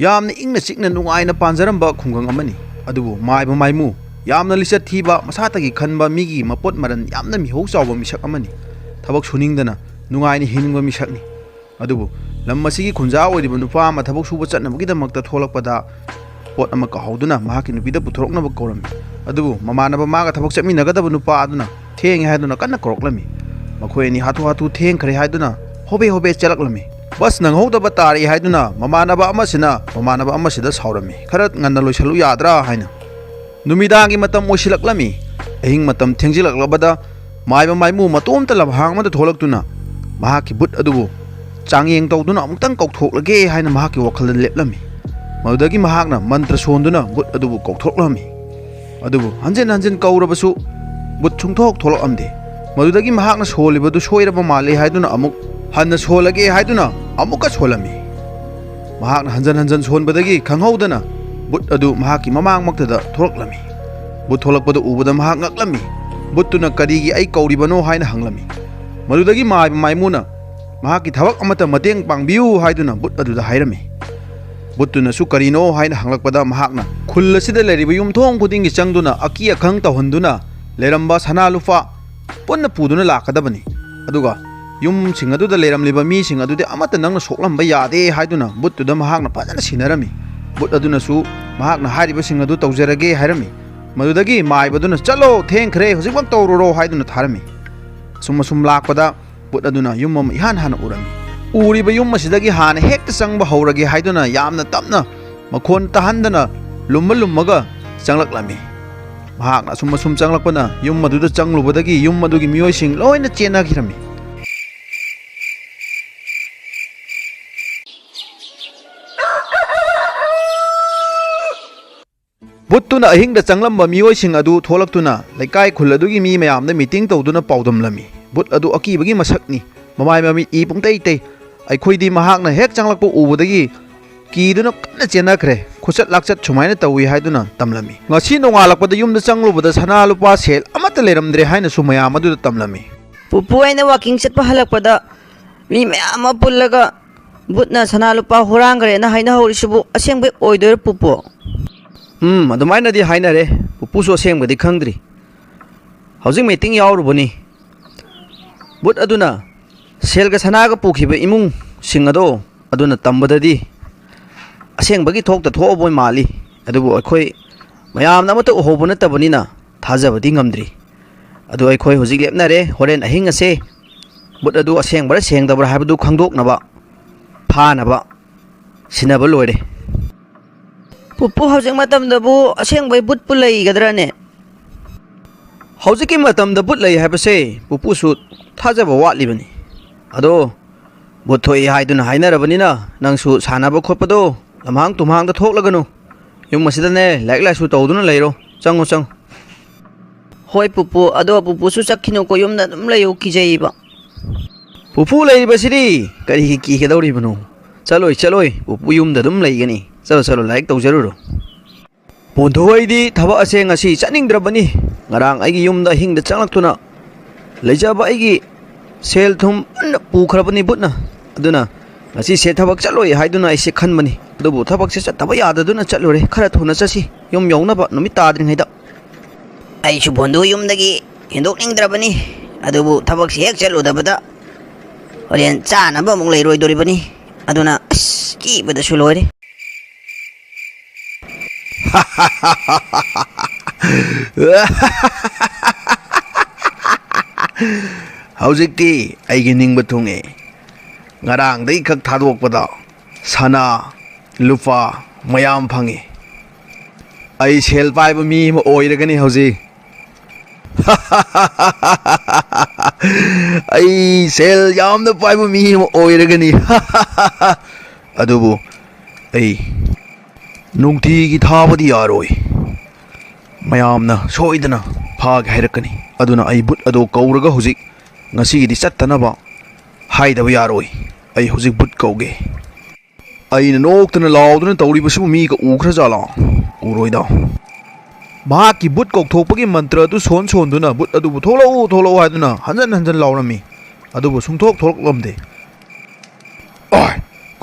ꯌꯥꯝꯅ ꯏꯪꯅ ꯆꯤꯛꯅ ꯅꯨꯡꯉꯥꯏꯅ ꯄꯥꯟꯖꯔꯝꯕ ꯈꯨꯡꯒꯪ ꯑꯃꯅꯤ ꯑꯗꯨꯕꯨ ꯃꯥꯏꯕ ꯃꯥꯏꯃꯨ ꯌꯥꯝꯅ ꯂꯤꯆꯠ ꯊꯤꯕ ꯃꯁꯥꯇꯒꯤ ꯈꯟꯕ ꯃꯤꯒꯤ ꯃꯄꯣꯠ ꯃꯔꯟ ꯌꯥꯝꯅ ꯃꯤꯍꯧ ꯆꯥꯎꯕ ꯃꯤꯁꯛ ꯑꯃꯅꯤ ꯊꯕꯛ ꯁꯨꯅꯤꯡꯗꯅ ꯅꯨꯡꯉꯥꯏꯅ ꯍꯤꯡꯅꯤꯡꯕ ꯃꯤꯁꯛꯅꯤ ꯑꯗꯨꯕꯨ ꯂꯝ ꯑꯁꯤꯒꯤ ꯈꯨꯟꯖꯥ ꯑꯣꯏꯔꯤꯕ ꯅꯨꯄꯥ ꯑꯃ ꯊꯕꯛ ꯁꯨꯕ ꯆꯠꯅꯕꯒꯤꯗꯃꯛꯇ ꯊꯣꯛꯂꯛꯄꯗ ꯄꯣꯠ ꯑꯃ ꯀꯥꯎꯍꯧꯗꯨꯅ ꯃꯍꯥꯛꯀꯤ ꯅꯨꯄꯤꯗ ꯄꯨꯊꯣꯔꯛꯅꯕ ꯀꯧꯔꯝꯃꯤ ꯑꯗꯨꯕꯨ ꯃꯃꯥꯟꯅꯕ ꯃꯥꯒ ꯊꯕꯛ ꯆꯠꯃꯤꯟꯅꯒꯗꯕ ꯅꯨꯄꯥ ꯑꯗꯨꯅ ꯊꯦꯡꯉꯦ ꯍꯥꯏꯗꯨꯅ ꯀꯟꯅ ꯀꯧꯔꯛꯂꯝꯃꯤ ꯃꯈꯣꯏ ꯑꯅꯤ ꯍꯥꯊꯨ ꯍꯥꯊꯨ ꯊꯦꯡꯈ꯭ꯔꯦ ꯍꯥꯏꯗꯨꯅ ꯍꯣꯕꯦ ꯍꯣꯕꯦ ꯆꯠꯂꯛꯂꯝꯃꯤ ꯕꯁ ꯅꯪꯍꯧꯗꯕ ꯇꯥꯔꯤ ꯍꯥꯏꯗꯨꯅ ꯃꯃꯥꯟꯅꯕ ꯑꯃꯁꯤꯗ ꯁꯥꯎꯔꯝꯃꯤ ꯈꯔ ꯉꯟꯅ ꯂꯣꯏꯁꯜꯂꯨ ꯌꯥꯗ꯭ꯔꯥ ꯍꯥꯏꯅ ꯅꯨꯃꯤꯗꯥꯡꯒꯤ ꯃꯇꯝ ꯑꯣꯏꯁꯤꯜꯂꯛꯂꯝꯃꯤ ꯑꯍꯤꯡ ꯃꯇꯝ ꯊꯦꯡꯖꯤꯜꯂꯛꯂꯕꯗ ꯃꯥꯏꯕ ꯃꯥꯏꯃꯨ ꯃꯇꯣꯝꯇ ꯂꯝꯍꯥꯡ ꯑꯃꯗ ꯊꯣꯛꯂꯛꯇꯨꯅ ꯃꯍꯥꯛꯀꯤ ꯕꯨꯠ ꯑꯗꯨꯕꯨ ꯆꯥꯡꯌꯦꯡ ꯇꯧꯗꯨꯅ ꯑꯃꯨꯛꯇꯪ ꯀꯧꯊꯣꯛꯂꯒꯦ ꯍꯥꯏꯅ ꯃꯍꯥꯛꯀꯤ ꯋꯥꯈꯜꯗ ꯂꯦꯞꯂꯝꯃꯤ ꯃꯗꯨꯗꯒꯤ ꯃꯍꯥꯛꯅ ꯃꯟꯇ꯭ꯔ ꯁꯣꯟꯗꯨꯅ ꯕꯨꯠ ꯑꯗꯨꯕꯨ ꯀꯧꯊꯣꯛꯂꯝꯃꯤ ꯑꯗꯨꯕꯨ ꯍꯟꯖꯤꯟ ꯍꯟꯖꯤꯟ ꯀꯧꯔꯕꯁꯨ ꯕꯨꯠ ꯁꯨꯡꯊꯣꯛ ꯊꯣꯛꯂꯛꯑꯝꯗꯦ ꯃꯗꯨꯗꯒꯤ ꯃꯍꯥꯛꯅ ꯁꯣꯜꯂꯤꯕꯗꯨ ꯁꯣꯏꯔꯕ ꯃꯥꯜꯂꯦ ꯍꯥꯏꯗꯨꯅ ꯑꯃꯨꯛ ꯍꯟꯅ ꯁꯣꯜꯂꯒꯦ ꯍꯥꯏꯗꯨꯅ ꯑꯃꯨꯛꯀ ꯁꯣꯜꯂꯝꯃꯤ ꯃꯍꯥꯛꯅ ꯍꯟꯖꯤꯟ ꯍꯟꯖꯤꯟ ꯁꯣꯟꯕꯗꯒꯤ ꯈꯪꯍꯧꯗꯅ ꯕꯨꯠ ꯑꯗꯨ ꯃꯍꯥꯛꯀꯤ ꯃꯃꯥꯡꯃꯛꯇꯗ ꯊꯣꯛꯂꯛꯂꯝꯃꯤ ꯕꯨꯠ ꯊꯣꯛꯂꯛꯄꯗ ꯎꯕꯗ ꯃꯍꯥꯛ ꯉꯛꯂꯝꯃꯤ ꯕꯨꯠꯇꯨꯅ ꯀꯔꯤꯒꯤ ꯑꯩ ꯀꯧꯔꯤꯕꯅꯣ ꯍꯥꯏꯅ ꯍꯪꯂꯝꯃꯤ ꯃꯗꯨꯗꯒꯤ ꯃꯥꯏꯕ ꯃꯥꯏꯃꯨꯅ ꯃꯍꯥꯛꯀꯤ ꯊꯕꯛ ꯑꯃꯠꯇ ꯃꯇꯦꯡ ꯄꯥꯡꯕꯤꯌꯨ ꯍꯥꯏꯗꯨꯅ ꯕꯨꯠ ꯑꯗꯨꯗ ꯍꯥꯏꯔꯝꯃꯤ ꯕꯨꯠꯇꯨꯅꯁꯨ ꯀꯔꯤꯅꯣ ꯍꯥꯏꯅ ꯍꯪꯂꯛꯄꯗ ꯃꯍꯥꯛꯅ ꯈꯨꯜ ꯑꯁꯤꯗ ꯂꯩꯔꯤꯕ ꯌꯨꯝꯊꯣꯡ ꯈꯨꯗꯤꯡꯒꯤ ꯆꯪꯗꯨꯅ ꯑꯀꯤ ꯑꯈꯪ ꯇꯧꯍꯟꯗꯨꯅ ꯂꯩꯔꯝꯕ ꯁꯅꯥ ꯂꯨꯄꯥ ꯄꯨꯟꯅ ꯄꯨꯗꯨꯅ ꯂꯥꯛꯀꯗꯕꯅꯤ ꯑꯗꯨꯒ ꯌꯨꯝꯁꯤꯡ ꯑꯗꯨꯗ ꯂꯩꯔꯝꯂꯤꯕ ꯃꯤꯁꯤꯡ ꯑꯗꯨꯗꯤ ꯑꯃꯠꯇ ꯅꯪꯅ ꯁꯣꯛꯂꯝꯕ ꯌꯥꯗꯦ ꯍꯥꯏꯗꯨꯅ ꯕꯨꯠꯇꯨꯗ ꯃꯍꯥꯛꯅ ꯐꯖꯅ ꯁꯤꯟꯅꯔꯝꯃꯤ ꯕꯨꯠ ꯑꯗꯨꯅꯁꯨ ꯃꯍꯥꯛꯅ ꯍꯥꯏꯔꯤꯕꯁꯤꯡ ꯑꯗꯨ ꯇꯧꯖꯔꯒꯦ ꯍꯥꯏꯔꯝꯃꯤ ꯃꯗꯨꯗꯒꯤ ꯃꯥꯏꯕꯗꯨꯅ ꯆꯠꯂꯣ ꯊꯦꯡꯈ꯭ꯔꯦ ꯍꯧꯖꯤꯛꯃꯛ ꯇꯧꯔꯨꯔꯣ ꯍꯥꯏꯗꯨꯅ ꯊꯥꯔꯝꯃꯤ ꯑꯁꯨꯝ ꯂꯥꯛꯄꯗ ꯕꯨꯠ ꯑꯗꯨꯅ ꯌꯨꯝ ꯑꯃ ꯏꯍꯥꯟ ꯍꯥꯟꯅ ꯎꯔꯝꯃꯤ ꯎꯔꯤꯕ ꯌꯨꯝ ꯑꯁꯤꯗꯒꯤ ꯍꯥꯟꯅ ꯍꯦꯛꯇ ꯆꯪꯕ ꯍꯧꯔꯒꯦ ꯍꯥꯏꯗꯨꯅ ꯌꯥꯝꯅ ꯇꯞꯅ ꯃꯈꯣꯟ ꯇꯥꯍꯟꯗꯅ ꯂꯨꯝꯃꯒ ꯆꯪꯂꯛꯂꯝꯃꯤ ꯃꯍꯥꯛꯅ ꯑꯁꯨꯝ ꯆꯪꯂꯛꯄꯅ ꯌꯨꯝ ꯑꯗꯨꯗ ꯆꯪꯂꯨꯕꯗꯒꯤ ꯌꯨꯝ ꯑꯗꯨꯒꯤ ꯃꯤꯑꯣꯏꯁꯤꯡ ꯂꯣꯏꯅ ꯆꯦꯟꯅꯈꯤꯔꯝꯃꯤ ꯕꯨꯠꯇꯨꯅ ꯑꯍꯤꯡꯗ ꯆꯪꯂꯝꯕ ꯃꯤꯑꯣꯏꯁꯤꯡ ꯑꯗꯨ ꯊꯣꯛꯂꯛꯇꯨꯅ ꯂꯩꯀꯥꯏ ꯈꯨꯜ ꯑꯗꯨꯒꯤ ꯃꯤ ꯃꯌꯥꯝꯗ ꯃꯤꯇꯤꯡ ꯇꯧꯗꯨꯅ ꯄꯥꯎꯗꯝꯂꯝꯃꯤ ꯕꯨꯠ ꯑꯗꯨ ꯑꯀꯤꯕꯒꯤ ꯃꯁꯛꯅꯤ ꯃꯃꯥꯏ ꯃꯃꯤꯠ ꯏ ꯄꯨꯡꯇꯩ ꯇꯩ ꯑꯩꯈꯣꯏꯗꯤ ꯃꯍꯥꯛꯅ ꯍꯦꯛ ꯆꯪꯂꯛꯄ ꯎꯕꯗꯒꯤ ꯀꯤꯗꯨꯅ ꯀꯟꯅ ꯆꯦꯟꯅꯈ꯭ꯔꯦ ꯈꯨꯆꯠ ꯂꯥꯛꯆꯠ ꯁꯨꯃꯥꯏꯅ ꯇꯧꯏ ꯍꯥꯏꯗꯨꯅ ꯇꯝꯂꯝꯃꯤ ꯉꯁꯤ ꯅꯣꯡꯉꯥꯜꯂꯛꯄꯗ ꯌꯨꯝꯗ ꯆꯪꯂꯨꯕꯗ ꯁꯅꯥ ꯂꯨꯄꯥ ꯁꯦꯜ ꯑꯃꯠꯇ ꯂꯩꯔꯝꯗ꯭ꯔꯦ ꯍꯥꯏꯅꯁꯨ ꯃꯌꯥꯝ ꯑꯗꯨꯗ ꯇꯝꯂꯝꯃꯤ ꯄꯨꯄꯨ ꯑꯩꯅ ꯋꯥꯀꯤꯡ ꯆꯠꯄ ꯍꯜꯂꯛꯄꯗ ꯃꯤ ꯃꯌꯥꯝ ꯑꯃ ꯄꯨꯜꯂꯒ ꯕꯨꯠꯅ ꯁꯅꯥ ꯂꯨꯄꯥ ꯍꯨꯔꯥꯟꯈ꯭ꯔꯦꯅ ꯍꯥꯏꯅꯍꯧꯔꯤꯁꯤꯕꯨ ꯑꯁꯦꯡꯕꯩ ꯑꯣꯏꯗꯣꯏꯔ ꯄꯨꯄꯨ? ꯑꯗꯨꯃꯥꯏꯅꯗꯤ ꯍꯥꯏꯅꯔꯦ ꯄꯨꯄꯨꯁꯨ ꯑꯁꯦꯡꯕꯗꯤ ꯈꯪꯗ꯭ꯔꯤ ꯍꯧꯖꯤꯛ ꯃꯤꯇꯤꯡ ꯌꯥꯎꯔꯨꯕꯅꯤ ꯕꯨꯠ ꯑꯗꯨꯅ ꯁꯦꯜꯒ ꯁꯅꯥꯒ ꯄꯨꯈꯤꯕ ꯏꯃꯨꯡꯁꯤꯡ ꯑꯗꯨꯅ ꯇꯝꯕꯗꯗꯤ ꯑꯁꯦꯡꯕꯒꯤ ꯊꯣꯛꯑꯕꯣꯏ ꯃꯥꯜꯂꯤ ꯑꯗꯨꯕꯨ ꯑꯩꯈꯣই ꯃꯌꯥꯝꯅ ꯑꯃꯠꯇ ꯎꯍꯧꯕ ꯅꯠꯇꯕꯅꯤꯅ ꯊꯥꯖꯕꯗꯤ ꯉꯝꯗ꯭ꯔꯤ ꯑꯗꯨ ꯑꯩꯈꯣই ꯍꯧꯖꯤꯛ ꯂꯦꯞꯅꯔꯦ ꯍꯣꯔꯦꯟ ꯑꯍꯤꯡ ꯑꯁꯦ ꯕꯨꯠ ꯑꯗꯨ ꯑꯁꯦꯡꯕꯔ ꯁꯦꯡꯗꯕꯔ ꯍꯥꯏꯕꯗꯨ ꯈꯪꯗꯣꯛꯅꯕ ꯐꯥꯅꯕ ꯁꯤꯟꯅꯕ ꯂꯣꯏꯔꯦ ꯄꯨꯄꯨ ꯍꯧꯖꯤꯛ ꯃꯇꯝꯗꯕꯨ ꯑꯁꯦꯡꯕꯩ ꯕꯨꯠꯄꯨ ꯂꯩꯒꯗ꯭ꯔꯅꯦ? ꯍꯧꯖꯤꯛꯀꯤ ꯃꯇꯝꯗ ꯕꯨꯠ ꯂꯩ ꯍꯥꯏꯕꯁꯦ ꯄꯨꯄꯨꯁꯨ ꯊꯥꯖꯕ ꯋꯥꯠꯂꯤꯕꯅꯤ ꯑꯗꯣ ꯕꯨꯠ ꯊꯣꯛꯏ ꯍꯥꯏꯗꯨꯅ ꯍꯥꯏꯅꯔꯕꯅꯤꯅ ꯅꯪꯁꯨ ꯁꯥꯟꯅꯕ ꯈꯣꯠꯄꯗꯣ ꯂꯝꯍꯥꯡ ꯇꯨꯝꯍꯥꯡꯗ ꯊꯣꯛꯂꯒꯅꯨ ꯌꯨꯝ ꯑꯁꯤꯗꯅꯦ ꯂꯥꯏꯔꯤꯛ ꯂꯥꯏꯁꯨ ꯇꯧꯗꯨꯅ ꯂꯩꯔꯣ ꯆꯪꯉꯨ ꯍꯣꯏ ꯄꯨꯄꯨ ꯑꯗꯣ ꯄꯨꯄꯨꯁꯨ ꯆꯠꯈꯤꯅꯨꯀꯣ ꯌꯨꯝꯗ ꯑꯗꯨꯝ ꯂꯩꯌꯨ ꯀꯤꯖꯩꯕ ꯄꯨꯄꯨ ꯂꯩꯔꯤꯕꯁꯤꯗꯤ ꯀꯔꯤꯒꯤ ꯀꯤꯒꯗꯧꯔꯤꯕꯅꯣ ꯆꯠꯂꯣꯏ ꯄꯨꯄꯨ ꯌꯨꯝꯗ ꯑꯗꯨꯝ ꯂꯩꯒꯅꯤ ꯆꯠꯂꯣ ꯂꯥꯏꯔꯤꯛ ꯇꯧꯖꯔꯨꯔꯣ ꯄꯣꯟꯊꯣ ꯑꯩꯗꯤ ꯊꯕꯛ ꯑꯁꯦ ꯉꯁꯤ ꯆꯠꯅꯤꯡꯗ꯭ꯔꯕꯅꯤ ꯉꯔꯥꯡ ꯑꯩꯒꯤ ꯌꯨꯝꯗ ꯑꯍꯤꯡꯗ ꯆꯪꯂꯛꯇꯨꯅ ꯂꯩꯖꯕ ꯑꯩꯒꯤ ꯁꯦꯜ ꯊꯨꯝ ꯄꯨꯟꯅ ꯄꯨꯈ꯭ꯔꯕꯅꯤ ꯕꯨꯠꯅ ꯑꯗꯨꯅ ꯉꯁꯤꯁꯦ ꯊꯕꯛ ꯆꯠꯂꯣꯏ ꯍꯥꯏꯗꯨꯅ ꯑꯩꯁꯦ ꯈꯟꯕꯅꯤ ꯑꯗꯨꯕꯨ ꯊꯕꯛꯁꯦ ꯆꯠꯇꯕ ꯌꯥꯗꯗꯨꯅ ꯆꯠꯂꯨꯔꯦ ꯈꯔ ꯊꯨꯅ ꯆꯠꯁꯤ ꯌꯨꯝ ꯌꯧꯅꯕ ꯅꯨꯃꯤꯠ ꯇꯥꯗ꯭ꯔꯤꯉꯩꯗ ꯑꯩꯁꯨ ꯕꯣꯟꯙꯨ ꯌꯨꯝꯗꯒꯤ ꯍꯦꯟꯗꯣꯛꯅꯤꯡꯗ꯭ꯔꯕꯅꯤ ꯑꯗꯨꯕꯨ ꯊꯕꯛꯁꯤ ꯍꯦꯛ ꯆꯠꯂꯨꯗꯕꯗ ꯍꯣꯔꯦꯟ ꯆꯥꯅꯕ ꯑꯃꯨꯛ ꯂꯩꯔꯣꯏꯗꯣꯔꯤꯕꯅꯤ ꯑꯗꯨꯅ ꯀꯤꯕꯗꯁꯨ ꯂꯣꯏꯔꯦ ꯍꯧꯖꯤꯛꯇꯤ ꯑꯩꯒꯤ ꯅꯤꯡꯕ ꯊꯨꯡꯉꯦ ꯉꯔꯥꯡꯗꯒꯤ ꯈꯛ ꯊꯥꯗꯣꯛꯄꯗ ꯁꯅꯥ ꯂꯨꯄꯥ ꯃꯌꯥꯝ ꯐꯪꯉꯤ ꯑꯩ ꯁꯦꯜ ꯄꯥꯏꯕ ꯃꯤ ꯑꯃ ꯑꯣꯏꯔꯒꯅꯤ ꯍꯧꯖꯤꯛ ꯑꯩ ꯁꯦꯜ ꯌꯥꯝꯅ ꯄꯥꯏꯕ ꯃꯤ ꯑꯃ ꯑꯣꯏꯔꯒꯅꯤ ꯑꯗꯨꯕꯨ ꯑꯩ ꯅꯨꯡꯇꯤꯒꯤ ꯊꯥꯕꯗꯤ ꯌꯥꯔꯣꯏ ꯃꯌꯥꯝꯅ ꯁꯣꯏꯗꯅ ꯐꯥꯒꯦ ꯍꯥꯏꯔꯛꯀꯅꯤ ꯑꯗꯨꯅ ꯑꯩ ꯕꯨꯠ ꯑꯗꯨ ꯀꯧꯔꯒ ꯍꯧꯖꯤꯛ ꯉꯁꯤꯒꯤꯗꯤ ꯆꯠꯇꯅꯕ ꯍꯥꯏꯗꯕ ꯌꯥꯔꯣꯏ ꯑꯩ ꯍꯧꯖꯤꯛ ꯕꯨꯠ ꯀꯧꯒꯦ ꯑꯩꯅ ꯅꯣꯛꯇꯅ ꯂꯥꯎꯗꯨꯅ ꯇꯧꯔꯤꯕꯁꯤꯕꯨ ꯃꯤꯒ ꯎꯈ꯭ꯔꯖꯥꯠꯂꯥ ꯎꯔꯣꯏꯗ ꯃꯍꯥꯛꯀꯤ ꯕꯨꯠ ꯀꯧꯊꯣꯛꯄꯒꯤ ꯃꯟꯇ꯭ꯔ ꯑꯗꯨ ꯁꯣꯟꯗꯨꯅ ꯕꯨꯠ ꯑꯗꯨꯕꯨ ꯊꯣꯛꯂꯛꯎ ꯍꯥꯏꯗꯨꯅ ꯍꯟꯖꯟ ꯂꯥꯎꯔꯝꯃꯤ ꯑꯗꯨꯕꯨ ꯁꯨꯡꯊꯣꯛꯂꯛꯂꯝꯗꯦ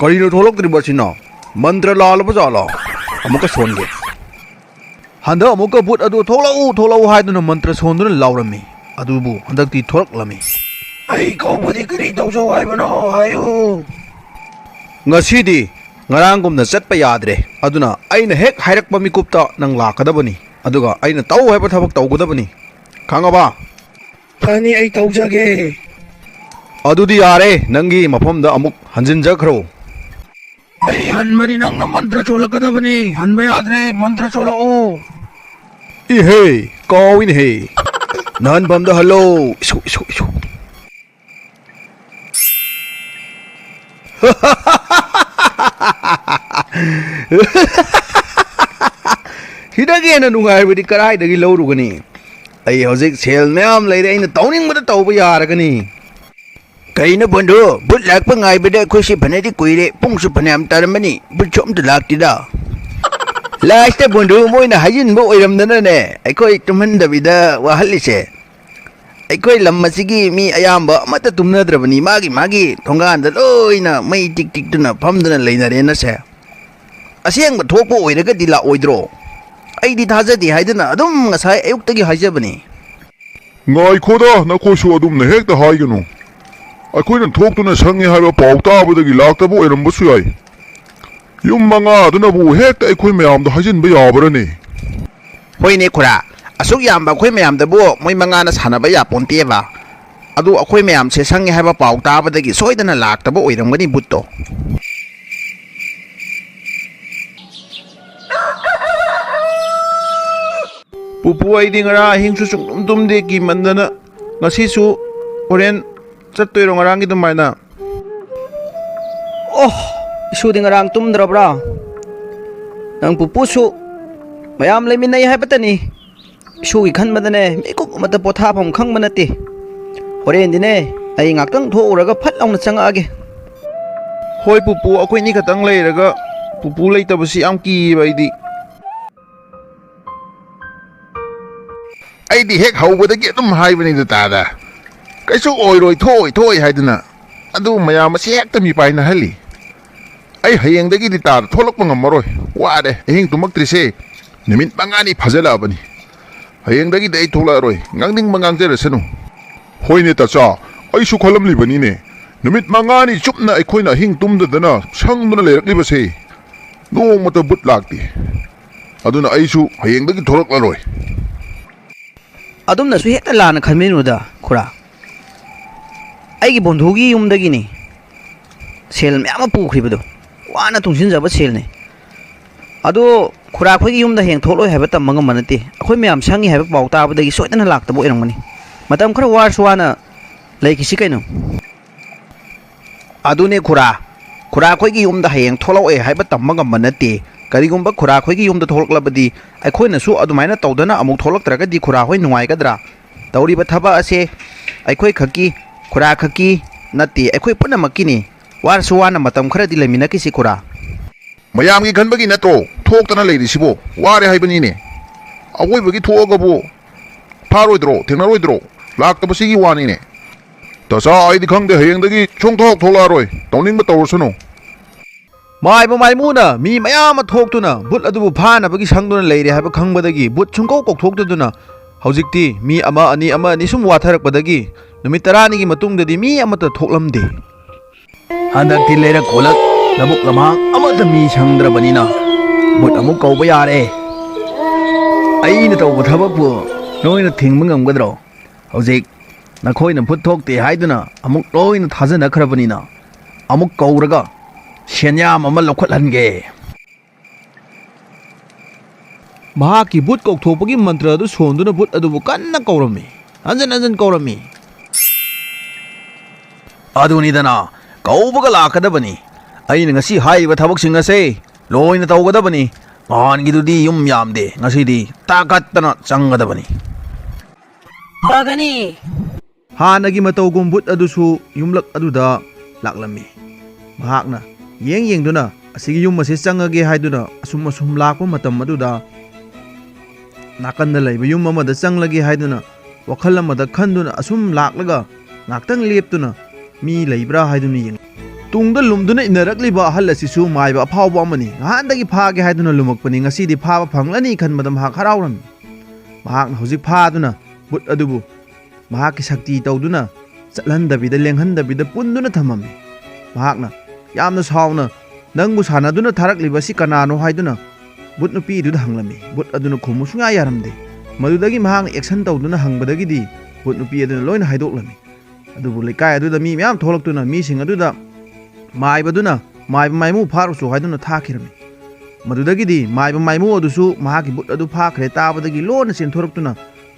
ꯀꯔꯤꯅꯣ ꯊꯣꯛꯂꯛꯇ꯭ꯔꯤꯕꯁꯤꯅ ꯃꯟꯇ꯭ꯔ ꯂꯥꯜꯂꯕ ꯖꯥꯠꯂꯣ ꯑꯃꯨꯛꯀ ꯁꯣꯟꯒꯦ ꯍꯟꯗꯛ ꯑꯃꯨꯛꯀ ꯕꯨꯠ ꯑꯗꯨ ꯊꯣꯛꯂꯛꯎ ꯍꯥꯏꯗꯨꯅ ꯃꯟꯇ꯭ꯔ ꯁꯣꯟꯗꯨꯅ ꯂꯥꯎꯔꯝꯃꯤ ꯑꯗꯨꯕꯨ ꯍꯟꯗꯛꯇꯤ ꯊꯣꯔꯛꯂꯝꯃꯤ ꯑꯩ ꯀꯧꯕꯗꯤ ꯀꯔꯤ ꯇꯧꯖꯧ ꯍꯥꯏꯕꯅꯣ ꯍꯥꯏꯌꯨ ꯉꯁꯤꯗꯤ ꯉꯔꯥꯡꯒꯨꯝꯅ ꯆꯠꯄ ꯌꯥꯗ꯭ꯔꯦ ꯑꯗꯨꯅ ꯑꯩꯅ ꯍꯦꯛ ꯍꯥꯏꯔꯛꯄ ꯃꯤꯀꯨꯞꯇ ꯅꯪ ꯂꯥꯛꯀꯗꯕꯅꯤ ꯑꯗꯨꯒ ꯑꯩꯅ ꯇꯧ ꯍꯥꯏꯕ ꯊꯕꯛ ꯇꯧꯒꯗꯕꯅꯤ ꯈꯪꯉꯕ ꯐꯅꯤ ꯑꯩ ꯇꯧꯖꯒꯦ ꯑꯗꯨꯗꯤ ꯌꯥꯔꯦ ꯅꯪꯒꯤ ꯃꯐꯝꯗ ꯑꯃꯨꯛ ꯍꯟꯖꯤꯟꯖꯈ꯭ꯔꯣ ꯑꯩ ꯍꯟꯕꯗꯤ ꯅꯪꯅ ꯃꯟꯇ꯭ꯔ ꯆꯣꯜꯂꯛꯀꯗꯕꯅꯤ ꯍꯟꯕ ꯌꯥꯗ꯭ꯔꯦ ꯃꯟꯇ꯭ꯔ ꯆꯣꯜꯂꯛꯎ 이헤 까위네 난 밤다 할로 이쇼 히다게는 누가이버디 까라이더기 러우르거니 ꯑꯩ ꯍꯧꯖꯤꯛ ꯁꯦꯜ ꯃꯌꯥꯝ ꯂꯩꯔꯦ ꯑꯩꯅ ꯇꯧꯅꯤꯡꯕꯗ ꯇꯧꯕ ꯌꯥꯔꯒꯅꯤ ꯀꯩꯅꯣ ꯕꯟꯙꯨ ꯕꯨꯠ ꯂꯥꯛꯄ ꯉꯥꯏꯕꯗ ꯑꯩꯈꯣꯏꯁꯤ ꯐꯅꯗꯤ ꯀꯨꯏꯔꯦ ꯄꯨꯡꯁꯨ ꯐꯅꯌꯥꯝ ꯇꯥꯔꯝꯃꯅꯤ ꯕꯨꯠꯁꯨ ꯑꯝꯇ ꯂꯥꯛꯇꯦꯗ ꯂꯥꯁꯇ ꯕꯟꯙꯨ ꯃꯣꯏꯅ ꯍꯥꯏꯖꯤꯟꯕ ꯑꯣꯏꯔꯝꯗꯅꯅꯦ ꯑꯩꯈꯣꯏ ꯇꯨꯝꯍꯟꯗꯕꯤꯗ ꯋꯥꯍꯜꯂꯤꯁꯦ ꯑꯩꯈꯣꯏ ꯂꯝ ꯑꯁꯤꯒꯤ ꯃꯤ ꯑꯌꯥꯝꯕ ꯑꯃꯠꯇ ꯇꯨꯝꯅꯗ꯭ꯔꯕꯅꯤ ꯃꯥꯒꯤ ꯊꯣꯡꯒꯥꯟꯗ ꯂꯣꯏꯅ ꯃꯩ ꯇꯤꯛ ꯇꯤꯛꯇꯨꯅ ꯐꯝꯗꯨꯅ ꯂꯩꯅꯔꯦꯅꯁꯦ ꯑꯁꯦꯡꯕ ꯊꯣꯛꯄ ꯑꯣꯏꯔꯒꯗꯤ ꯂꯥꯛꯑꯣꯏꯗ꯭ꯔꯣ ꯑꯩꯗꯤ ꯊꯥꯖꯗꯦ ꯍꯥꯏꯗꯅ ꯑꯗꯨꯝ ꯉꯁꯥꯏ ꯑꯌꯨꯛꯇꯒꯤ ꯍꯥꯏꯖꯕꯅꯤ ꯉꯥꯏꯈꯣꯗ ꯅꯈꯣꯏꯁꯨ ꯑꯗꯨꯝꯅ ꯍꯦꯛꯇ ꯍꯥꯏꯒꯅꯨ ꯑꯩꯈꯣꯏꯅ ꯊꯣꯛꯇꯨꯅ ꯁꯪꯉꯦ ꯍꯥꯏꯕ ꯄꯥꯎ ꯇꯥꯕꯗꯒꯤ ꯂꯥꯛꯇꯕ ꯑꯣꯏꯔꯝꯕꯁꯨ ꯌꯥꯏ ꯌꯨꯝ ꯃꯉꯥꯗꯨꯅꯕꯨ ꯍꯦꯛꯇ ꯑꯩꯈꯣꯏ ꯃꯌꯥꯝꯗ ꯍꯥꯏꯖꯤꯟꯕ ꯌꯥꯕ꯭ꯔꯅꯦ ꯍꯣꯏꯅꯦ ꯈꯨꯔꯥ ꯑꯁꯨꯛ ꯌꯥꯝꯕ ꯑꯩꯈꯣꯏ ꯃꯌꯥꯝꯗꯕꯨ ꯃꯣꯏ ꯃꯉꯥꯅ ꯁꯥꯟꯅꯕ ꯌꯥꯄꯣꯟꯇꯦꯕ ꯑꯗꯨ ꯑꯩꯈꯣꯏ ꯃꯌꯥꯝꯁꯦ ꯁꯪꯉꯦ ꯍꯥꯏꯕ ꯄꯥꯎ ꯇꯥꯕꯗꯒꯤ ꯁꯣꯏꯗꯅ ꯂꯥꯛꯇꯕ ꯑꯣꯏꯔꯝꯒꯅꯤ ꯕꯨꯠꯇꯣ ꯄꯨꯄꯨ ꯑꯩꯗꯤ ꯉꯔꯥꯡ ꯑꯍꯤꯡꯁꯨ ꯁꯨꯡꯇꯨꯝ ꯇꯨꯝꯗꯦ ꯀꯤꯃꯟꯗꯅ ꯉꯁꯤꯁꯨ ꯍꯣꯔꯦꯟ ꯆꯠꯇꯣꯏꯔꯣ ꯉꯔꯥꯡꯒꯤ ꯑꯗꯨꯃꯥꯏꯅ ꯑꯣ ꯏꯁꯨꯗꯤ ꯉꯔꯥꯡ ꯇꯨꯝꯗ꯭ꯔꯕ꯭ꯔꯥ ꯅꯪ ꯄꯨꯄꯨꯁꯨ ꯃꯌꯥꯝ ꯂꯩꯃꯤꯟꯅꯩ ꯍꯥꯏꯕꯇꯅꯤ ꯏꯁꯨꯒꯤ ꯈꯟꯕꯗꯅꯦ ꯃꯤꯀꯨꯞ ꯑꯃꯠꯇ ꯄꯣꯊꯥꯐꯝ ꯈꯪꯕ ꯅꯠꯇꯦ ꯍꯣꯔꯦꯟꯗꯤꯅꯦ ꯑꯩ ꯉꯥꯛꯇꯪ ꯊꯣꯛꯎꯔꯒ ꯐꯠ ꯂꯥꯎꯅ ꯆꯪꯉꯛꯑꯒꯦ ꯍꯣꯏ ꯄꯨꯄꯨ ꯑꯩꯈꯣꯏꯅꯤ ꯈꯛꯇꯪ ꯂꯩꯔꯒ ꯄꯨꯄꯨ ꯂꯩꯇꯕꯁꯤ ꯌꯥꯝ ꯀꯤꯌꯦꯕ ꯑꯩꯗꯤ ꯍꯦꯛ ꯍꯧꯕꯗꯒꯤ ꯑꯗꯨꯝ ꯍꯥꯏꯕꯅꯤꯗ ꯇꯥꯗ ꯀꯩꯁꯨ ꯑꯣꯏꯔꯣꯏ ꯊꯣꯛꯑꯣꯏ ꯍꯥꯏꯗꯅ ꯑꯗꯨ ꯃꯌꯥꯝ ꯑꯁꯤ ꯍꯦꯛꯇ ꯃꯤꯄꯥꯏꯅꯍꯜꯂꯤ ꯑꯩ ꯍꯌꯦꯡꯗꯒꯤꯗꯤ ꯇꯥꯗ ꯊꯣꯛꯂꯛꯄ ꯉꯝꯃꯔꯣꯏ ꯋꯥꯔꯦ ꯑꯍꯤꯡ ꯇꯨꯝꯃꯛꯇ꯭ꯔꯤꯁꯦ ꯅꯨꯃꯤꯠ 5ꯅꯤ ꯐꯥꯖꯤꯜꯂꯛꯑꯕꯅꯤ ꯍꯌꯦꯡꯗꯒꯤꯗꯤ ꯑꯩ ꯊꯣꯛꯂꯛꯑꯔꯣꯏ ꯉꯥꯡꯅꯤꯡꯕ ꯉꯥꯡꯖꯔꯁꯅꯨ ꯍꯣꯏꯅꯦ ꯇꯆꯥ ꯑꯩꯁꯨ ꯈꯜꯂꯝꯂꯤꯕꯅꯤꯅꯦ ꯅꯨꯃꯤꯠ 5ꯅꯤ ꯆꯨꯞꯅ ꯑꯩꯈꯣꯏꯅ ꯑꯍꯤꯡ ꯇꯨꯝꯗꯗꯅ ꯁꯪꯗꯨꯅ ꯂꯩꯔꯛꯂꯤꯕꯁꯦ ꯅꯣꯡꯃꯇ ꯕꯨꯠ ꯂꯥꯛꯇꯦ ꯑꯗꯨꯅ ꯑꯩꯁꯨ ꯍꯌꯦꯡꯗꯒꯤ ꯊꯣꯛꯂꯛꯂꯔꯣꯏ ꯑꯗꯨꯝꯅꯁꯨ ꯍꯦꯛꯇ ꯂꯥꯟꯅ ꯈꯟꯕꯤꯅꯨꯗ ꯈꯨꯔꯥ ꯑꯩꯒꯤ ꯕꯣꯟꯙꯨꯒꯤ ꯌꯨꯝꯗꯒꯤꯅꯤ ꯁꯦꯜ ꯃꯌꯥꯝ ꯑꯃ ꯄꯨꯈ꯭ꯔꯤꯕꯗꯣ ꯋꯥꯅ ꯇꯨꯡꯁꯤꯟꯖꯕ ꯁꯦꯜꯅꯤ ꯑꯗꯣ ꯈꯨꯔꯥ ꯑꯩꯈꯣꯏꯒꯤ ꯌꯨꯝꯗ ꯍꯌꯦꯡ ꯊꯣꯛꯂꯣꯏ ꯍꯥꯏꯕ ꯇꯝꯕ ꯉꯝꯕ ꯅꯠꯇꯦ ꯑꯩꯈꯣꯏ ꯃꯌꯥꯝ ꯁꯪꯉꯤ ꯍꯥꯏꯕ ꯄꯥꯎ ꯇꯥꯕꯗꯒꯤ ꯁꯣꯏꯗꯅ ꯂꯥꯛꯇꯕ ꯑꯣꯏꯔꯝꯒꯅꯤ ꯃꯇꯝ ꯈꯔ ꯋꯥꯔꯁꯨ ꯋꯥꯅ ꯂꯩꯈꯤꯁꯤ ꯀꯩꯅꯣ ꯑꯗꯨꯅꯦ ꯈꯨꯔꯥ ꯑꯩꯈꯣꯏꯒꯤ ꯌꯨꯝꯗ ꯍꯌꯦꯡ ꯊꯣꯛꯂꯛꯑꯣꯏ ꯍꯥꯏꯕ ꯇꯝꯕ ꯉꯝꯕ ꯅꯠꯇꯦ ꯀꯔꯤꯒꯨꯝꯕ ꯈꯨꯔꯥ ꯑꯩꯈꯣꯏꯒꯤ ꯌꯨꯝꯗ ꯊꯣꯛꯂꯛꯂꯕꯗꯤ ꯑꯩꯈꯣꯏꯅꯁꯨ ꯑꯗꯨꯃꯥꯏꯅ ꯇꯧꯗꯅ ꯑꯃꯨꯛ ꯊꯣꯛꯂꯛꯇ꯭ꯔꯒꯗꯤ ꯈꯨꯔꯥ ꯍꯣꯏ ꯅꯨꯡꯉꯥꯏꯒꯗ꯭ꯔꯥ ꯇꯧꯔꯤꯕ ꯊꯕꯛ ꯑꯁꯦ ꯑꯩꯈꯣꯏ ꯈꯛꯀꯤ ꯈꯨꯔꯥ ꯈꯛꯀꯤ ꯅꯠꯇꯦ ꯑꯩꯈꯣꯏ ꯄꯨꯝꯅꯃꯛꯀꯤꯅꯤ ꯋꯥꯔꯁꯨ ꯋꯥꯅ ꯃꯇꯝ ꯈꯔꯗꯤ ꯂꯩꯃꯤꯟꯅꯈꯤꯁꯤ ꯈꯨꯔꯥ ꯃꯌꯥꯝꯒꯤ ꯈꯟꯕꯒꯤ ꯅꯠꯇ꯭ꯔꯣ ꯊꯣꯛꯇꯅ ꯂꯩꯔꯤꯁꯤꯕꯣ ꯋꯥꯔꯦ ꯍꯥꯏꯕꯅꯤꯅꯦ ꯑꯋꯣꯏꯕꯒꯤ ꯊꯣꯛꯑꯒꯕꯨ ꯐꯥꯔꯣꯏꯗ꯭ꯔോ ꯊꯦꯡꯅꯔꯣꯏꯗ꯭ꯔോ ꯂꯥꯛꯇꯕꯁꯤꯒꯤ ꯋꯥꯅꯤꯅꯦ ꯇꯆꯥ ꯑꯩꯗꯤ ꯈꯪꯗꯦ ꯍꯌꯦꯡꯗꯒꯤ ꯁꯨꯡꯊꯣꯛ ꯊꯣꯛꯂꯛꯑꯔꯣꯏ ꯇꯧꯅꯤꯡꯕ ꯇꯧꯔꯁꯅꯨ ꯃꯥꯏꯕ ꯃꯥꯏꯃꯨꯅ ꯃꯤ ꯃꯌꯥꯝ ꯑꯃ ꯊꯣꯛꯇꯨꯅ ꯕꯨꯠ ꯑꯗꯨꯕꯨ ꯐꯥꯅꯕꯒꯤ ꯁꯪꯗꯨꯅ ꯂꯩꯔꯦ ꯍꯥꯏꯕ ꯈꯪꯕꯗꯒꯤ ꯕꯨꯠ ꯁꯨꯡꯀꯧ ꯀꯧꯊꯣꯛꯇꯗꯨꯅ ꯍꯧꯖꯤꯛꯇꯤ ꯃꯤ ꯑꯃ ꯑꯅꯤ ꯁꯨꯝ ꯋꯥꯊꯔꯛꯄꯗꯒꯤ ꯅꯨꯃꯤꯠ 10ꯅꯤꯒꯤ ꯃꯇꯨꯡꯗꯗꯤ ꯃꯤ ꯑꯃꯠꯇ ꯊꯣꯛꯂꯝꯗꯦ ꯍꯟꯗꯛꯇꯤ ꯂꯩꯔꯛ ꯈꯣꯜꯂꯛ ꯂꯧꯕꯨꯛ ꯂꯝꯍꯥꯡ ꯑꯃꯠꯇ ꯃꯤ ꯁꯪꯗ꯭ꯔꯕꯅꯤꯅ ꯕꯨꯠ ꯑꯃꯨꯛ ꯀꯧꯕ ꯌꯥꯔꯦ ꯑꯩꯅ ꯇꯧꯕ ꯊꯕꯛꯄꯨ ꯅꯣꯏꯅ ꯊꯤꯡꯕ ꯉꯝꯒꯗ꯭ꯔꯣ ꯍꯧꯖꯤꯛ ꯅꯈꯣꯏꯅ ꯕꯨꯠ ꯊꯣꯛꯇꯦ ꯍꯥꯏꯗꯨꯅ ꯑꯃꯨꯛ ꯂꯣꯏꯅ ꯊꯥꯖꯅꯈ꯭ꯔꯕꯅꯤꯅ ꯑꯃꯨꯛ ꯀꯧꯔꯒ ꯁꯦꯟꯌꯥꯝ ꯑꯃ ꯂꯧꯈꯠꯍꯟꯒꯦ ꯃꯍꯥꯛꯀꯤ ꯕꯨꯠ ꯀꯧꯊꯣꯛꯄꯒꯤ ꯃꯟꯇ꯭ꯔ ꯑꯗꯨ ꯁꯣꯟꯗꯨꯅ ꯕꯨꯠ ꯑꯗꯨꯕꯨ ꯀꯟꯅ ꯀꯧꯔꯝꯃꯤ ꯍꯟꯖꯟ ꯀꯧꯔꯝꯃꯤ ꯑꯗꯨꯅꯤꯗꯅ ꯀꯧꯕꯒ ꯂꯥꯛꯀꯗꯕꯅꯤ ꯑꯩꯅ ꯉꯁꯤ ꯍꯥꯏꯔꯤꯕ ꯊꯕꯛꯁꯤꯡ ꯑꯁꯦ ꯂꯣꯏꯅ ꯇꯧꯒꯗꯕꯅꯤ ꯅꯍꯥꯟꯒꯤꯗꯨꯗꯤ ꯌꯨꯝ ꯌꯥꯝꯗꯦ ꯉꯁꯤꯗꯤ ꯇꯥꯀꯠꯇꯅ ꯆꯪꯒꯗꯕꯅꯤ ꯐꯒꯅꯤ ꯍꯥꯟꯅꯒꯤ ꯃꯇꯧꯒꯨꯝ ꯕꯨꯠ ꯑꯗꯨꯁꯨ ꯌꯨꯝꯂꯛ ꯑꯗꯨꯗ ꯂꯥꯛꯂꯝꯃꯤ ꯃꯍꯥꯛꯅ ꯌꯦꯡꯗꯨꯅ ꯑꯁꯤꯒꯤ ꯌꯨꯝ ꯑꯁꯤ ꯆꯪꯉꯒꯦ ꯍꯥꯏꯗꯨꯅ ꯑꯁꯨꯝ ꯂꯥꯛꯄ ꯃꯇꯝ ꯑꯗꯨꯗ ꯅꯥꯀꯟꯗ ꯂꯩꯕ ꯌꯨꯝ ꯑꯃꯗ ꯆꯪꯂꯒꯦ ꯍꯥꯏꯗꯨꯅ ꯋꯥꯈꯜ ꯑꯃꯗ ꯈꯟꯗꯨꯅ ꯑꯁꯨꯝ ꯂꯥꯛꯂꯒ ꯉꯥꯛꯇꯪ ꯂꯦꯞꯇꯨꯅ ꯃꯤ ꯂꯩꯕ꯭ꯔꯥ ꯍꯥꯏꯗꯨꯅ ꯌꯦꯡꯉꯤ ꯇꯨꯡꯗ ꯂꯨꯝꯗꯨꯅ ꯏꯟꯅꯔꯛꯂꯤꯕ ꯑꯍꯜ ꯑꯁꯤꯁꯨ ꯃꯥꯏꯕ ꯑꯐꯥꯎꯕ ꯑꯃꯅꯤ ꯉꯍꯥꯟꯗꯒꯤ ꯐꯥꯒꯦ ꯍꯥꯏꯗꯨꯅ ꯂꯨꯃꯛꯄꯅꯤ ꯉꯁꯤꯗꯤ ꯐꯥꯕ ꯐꯪꯂꯅꯤ ꯈꯟꯕꯗ ꯃꯍꯥꯛ ꯍꯔꯥꯎꯔꯝꯃꯤ ꯃꯍꯥꯛꯅ ꯍꯧꯖꯤꯛ ꯐꯥꯗꯨꯅ ꯕꯨꯠ ꯑꯗꯨꯕु ꯃꯍꯥꯛꯀꯤ ꯁꯛꯇꯤ ꯇꯧꯗꯨꯅ ꯆꯠꯍꯟꯗꯕꯤꯗ ꯂꯦꯡꯍꯟꯗꯕꯤꯗ ꯄꯨꯟꯗꯨꯅ ꯊꯝꯃꯝꯃꯤ ꯃꯍꯥꯛꯅ ꯌꯥꯝꯅ ꯁꯥꯎꯅ ꯅꯪꯕꯨ ꯁꯥꯟꯅꯗꯨꯅ ꯊꯥꯔꯛꯂꯤꯕꯁꯤ ꯀꯅꯥꯅꯣ ꯍꯥꯏꯗꯨꯅ ꯕꯨꯠ ꯅꯨꯄꯤꯗꯨꯗ ꯍꯪꯂꯝꯃꯤ ꯕꯨꯠ ꯑꯗꯨꯅ ꯈꯨꯝꯃꯨ ꯁꯨꯡꯌꯥ ꯌꯥꯔꯝꯗꯦ ꯃꯗꯨꯗꯒꯤ ꯃꯍꯥꯛꯅ ꯑꯦꯛꯁꯟ ꯇꯧꯗꯨꯅ ꯍꯪꯕꯗꯒꯤꯗꯤ ꯕꯨꯠ ꯅꯨꯄꯤ ꯑꯗꯨꯅ ꯂꯣꯏꯅ ꯍꯥꯏꯗꯣꯛꯂꯝꯃꯤ ꯑꯗꯨꯕꯨ ꯂꯩꯀꯥꯏ ꯑꯗꯨꯗ ꯃꯤ ꯃꯌꯥꯝ ꯊꯣꯛꯂꯛꯇꯨꯅ ꯃꯤꯁꯤꯡ ꯑꯗꯨꯗ ꯃꯥꯏꯕꯗꯨꯅ ꯃꯥꯏꯕ ꯃꯥꯏꯃꯨ ꯐꯥꯔꯨꯆꯣ ꯍꯥꯏꯗꯨꯅ ꯊꯥꯈꯤꯔꯝꯃꯤ ꯃꯗꯨꯗꯒꯤꯗꯤ ꯃꯥꯏꯕ ꯃꯥꯏꯃꯨ ꯑꯗꯨꯁꯨ ꯃꯍꯥꯛꯀꯤ ꯕꯨꯠ ꯑꯗꯨ ꯐꯥꯈ꯭ꯔꯦ ꯇꯥꯕꯗꯒꯤ ꯂꯣꯟꯅ ꯆꯦꯟꯊꯣꯔꯛꯇꯨꯅ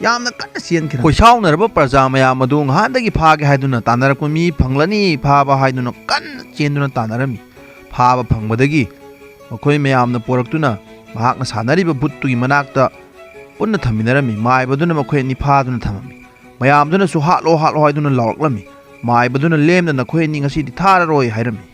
ꯌꯥꯝꯅ ꯀꯟꯅ ꯆꯦꯟꯈꯤꯔꯝꯃꯤ ꯈꯣꯏꯁꯥꯎꯅꯔꯕ ꯄ꯭ꯔꯖꯥ ꯃꯌꯥꯝ ꯑꯗꯨ ꯉꯍꯥꯟꯗꯒꯤ ꯐꯥꯒꯦ ꯍꯥꯏꯗꯨꯅ ꯇꯥꯟꯅꯔꯛꯄ ꯃꯤ ꯐꯪꯂꯅꯤ ꯐꯥꯕ ꯍꯥꯏꯗꯨꯅ ꯀꯟꯅ ꯆꯦꯟꯗꯨꯅ ꯇꯥꯟꯅꯔꯝꯃꯤ ꯐꯥꯕ ꯐꯪꯕꯗꯒꯤ ꯃꯈꯣꯏ ꯃꯌꯥꯝꯅ ꯄꯣꯔꯛꯇꯨꯅ ꯃꯍꯥꯛꯅ ꯁꯥꯟꯅꯔꯤꯕ ꯕꯨꯠꯇꯨꯒꯤ ꯃꯅꯥꯛꯇ ꯄꯨꯟꯅ ꯊꯝꯃꯤꯟꯅꯔꯝꯃꯤ ꯃꯥꯏꯕꯗꯨꯅ ꯃꯈꯣꯏ ꯑꯅꯤ ꯐꯥꯗꯨꯅ ꯊꯝꯃꯝꯃꯤ ꯃꯌꯥꯝꯗꯨꯅꯁꯨ ꯍꯥꯠꯂꯣ ꯍꯥꯠꯂꯣ ꯍꯥꯏꯗꯨꯅ ꯂꯥꯎꯔꯛꯂꯝꯃꯤ ꯃꯥꯏꯕꯗꯨꯅ ꯂꯦꯝꯅ ꯅꯈꯣꯏ ꯑꯅꯤ ꯉꯁꯤꯗꯤ ꯊꯥꯔꯔꯣꯏ ꯍꯥꯏꯔꯝꯃꯤ